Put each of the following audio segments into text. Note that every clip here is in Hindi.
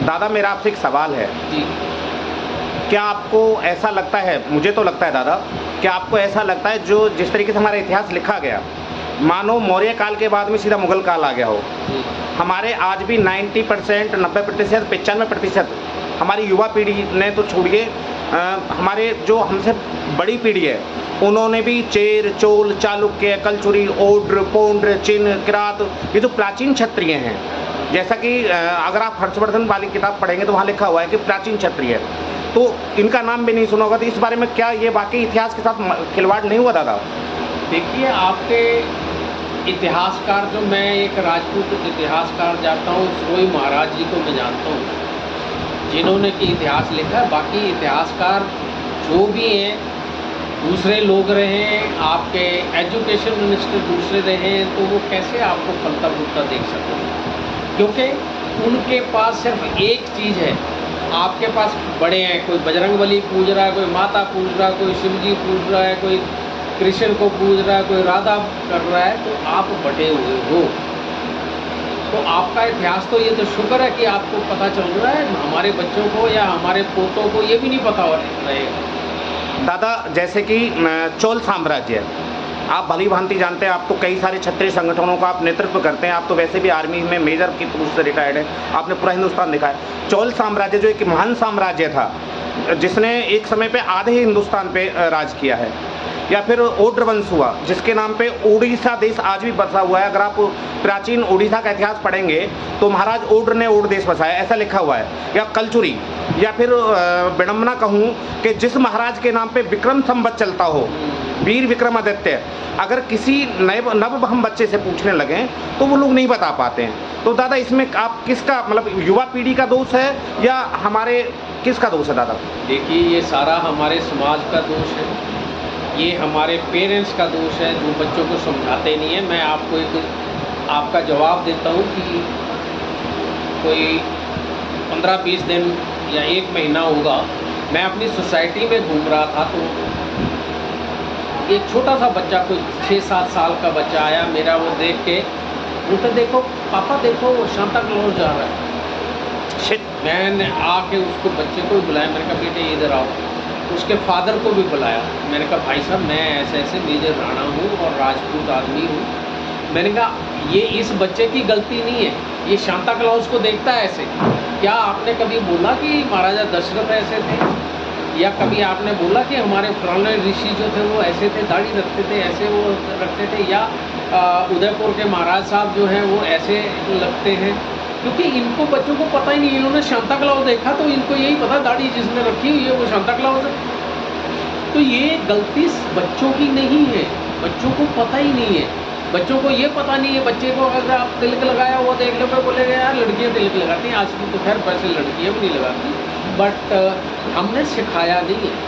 दादा मेरा आपसे एक सवाल है। जी। क्या आपको ऐसा लगता है, मुझे तो लगता है दादा, क्या आपको ऐसा लगता है जो जिस तरीके से हमारा इतिहास लिखा गया, मानो मौर्य काल के बाद में सीधा मुगल काल आ गया हो, जी। हमारे आज भी 90%, 90%, 95% हमारी युवा पीढ़ी ने तो छोड़िए, हमारे जो हमसे बड़ी पीढ़ी है उन्होंने भी चेर, चोल, चालुक्य, कलचुरी, ओड्र, पौंड्र, चिन्ह, किरात, ये जो प्राचीन क्षत्रिय हैं, जैसा कि अगर आप हर्षवर्धन वाली किताब पढ़ेंगे तो वहाँ लिखा हुआ है कि प्राचीन क्षत्रिय, तो इनका नाम भी नहीं सुना होगा। तो इस बारे में क्या ये वाकई इतिहास के साथ खिलवाड़ नहीं हुआ दादा? देखिए, आपके इतिहासकार, जो मैं एक राजपूत इतिहासकार जानता हूँ, सोई महाराज जी को मैं जानता हूँ, जिन्होंने कि इतिहास लिखा है। बाकी इतिहासकार जो भी हैं, दूसरे लोग रहे हैं, आपके एजुकेशन मिनिस्टर दूसरे रहे हैं, तो वो कैसे आपको फलता फूलता देख सकेंगे? क्योंकि उनके पास सिर्फ एक चीज़ है। आपके पास बड़े हैं, कोई बजरंगबली पूज रहा है, कोई माता पूज रहा है, कोई शिव जी पूज रहा है, कोई कृष्ण को पूज रहा है, कोई राधा कर रहा है, तो आप बटे हुए हो। तो आपका इतिहास तो ये तो शुक्र है कि आपको पता चल रहा है, हमारे बच्चों को या हमारे पोतों को ये भी नहीं पता रहेगा। दादा जैसे कि चोल साम्राज्य, आप भली भांति जानते हैं, आप तो कई सारे क्षत्रिय संगठनों का आप नेतृत्व करते हैं, आप तो वैसे भी आर्मी में मेजर की पोस्ट से रिटायर्ड है, आपने पूरा हिंदुस्तान देखा है। चोल साम्राज्य जो एक महान साम्राज्य था, जिसने एक समय पे आधे हिंदुस्तान पे राज किया है। या फिर ओड्र वंश हुआ, जिसके नाम पे उड़ीसा देश आज भी बसा हुआ है। अगर आप प्राचीन उड़ीसा का इतिहास पढ़ेंगे तो महाराज ओड्र ने ओड देश बसाया, ऐसा लिखा हुआ है। या कलचुरी, या फिर विडम्बना कहूँ कि जिस महाराज के नाम पे विक्रम संवत चलता हो, वीर विक्रमादित्य, अगर किसी नव हम बच्चे से पूछने लगें तो वो लोग नहीं बता पाते हैं। तो दादा इसमें आप किसका, मतलब युवा पीढ़ी का दोष है या हमारे किसका दोष है दादा? देखिए, ये सारा हमारे समाज का दोष है, ये हमारे पेरेंट्स का दोष है जो बच्चों को समझाते नहीं है। मैं आपको एक आपका जवाब देता हूँ कि कोई 15-20 दिन या 1 महीना होगा, मैं अपनी सोसाइटी में घूम रहा था, तो एक छोटा सा बच्चा, कोई 6-7 साल का बच्चा आया, मेरा वो देख के बोलता, देखो पापा देखो, वो सांता क्लॉज जा रहा है। मैंने आके उसको, बच्चे को भी बुलाया, मैंने कहा बेटे इधर आओ। उसके फादर को भी बुलाया, मैंने कहा भाई साहब मैं ऐसे ऐसे मेजर राणा हूँ और राजपूत आदमी हूँ। मैंने कहा ये इस बच्चे की गलती नहीं है, ये सांता क्लॉज को देखता है ऐसे। क्या आपने कभी बोला कि महाराजा दशरथ ऐसे थे? या कभी आपने बोला कि हमारे फलाने ऋषि जो थे वो ऐसे थे, दाढ़ी रखते थे, ऐसे वो रखते थे? या उदयपुर के महाराज साहब जो हैं वो ऐसे लगते हैं? क्योंकि इनको बच्चों को पता ही नहीं, इन्होंने सांता क्लॉज देखा तो इनको यही पता दाढ़ी जिसने रखी हुई है वो सांता क्लॉज है। तो ये गलती बच्चों की नहीं है, बच्चों को पता ही नहीं है। बच्चों को ये पता नहीं है, बच्चे को अगर आप तिलक लगाया हुआ देख लो, मैं बोलेगा यार लड़कियां तिलक लगाती हैं, आजकल तो खैर वैसे लड़कियां भी नहीं लगाती, बट हमने सिखाया नहीं है।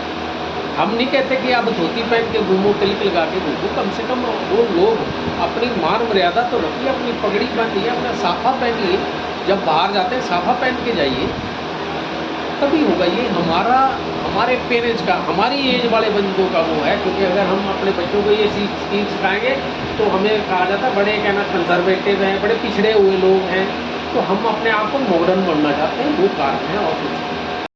हम नहीं कहते कि आप धोती पहन के घूमो, तिलक लगा के घूमो, कम से कम वो लोग अपनी मान मर्यादा तो रखिए, अपनी पगड़ी पहनिए, अपना साफा पहनिए, जब बाहर जाते हैं साफा पहन के जाइए, तभी होगा। ये हमारे पेरेंट्स का, हमारी एज वाले बंदों का वो है। क्योंकि अगर हम अपने बच्चों को ये चीज़ सिखाएंगे तो हमें कहा जाता है बड़े कहना कंजर्वेटिव हैं, बड़े पिछड़े हुए लोग हैं। तो हम अपने आप को मॉडर्न बनना चाहते हैं, वो कारण है और कुछ